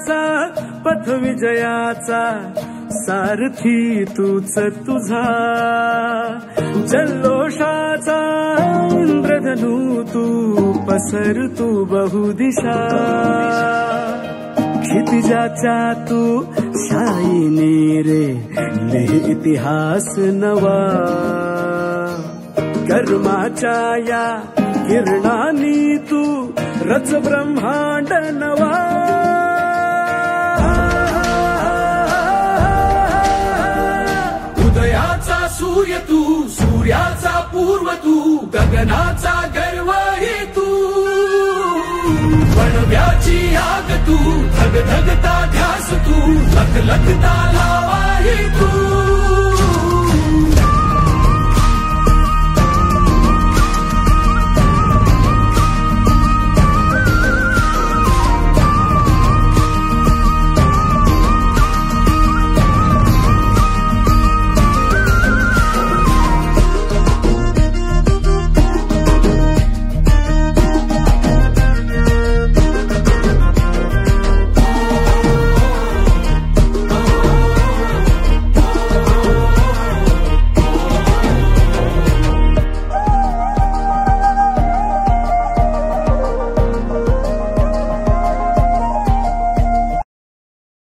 माझा पथ विजयाचा सारथी तूच तुझा जल्लोषाचा इंद्रधनू तू पसर तू बहुदिशा क्षितिजाच्या तू शाईने रे लिह इतिहास नवा कर्माच्या या किरणानी तू रच ब्रह्मांड नवा उदयाचा सूर्य तू सूर्याचा पूर्व तू गगनाचा गर्व हे तू वणव्याची आग तू धगधगता ध्यास तू लखलखता लावा हे तू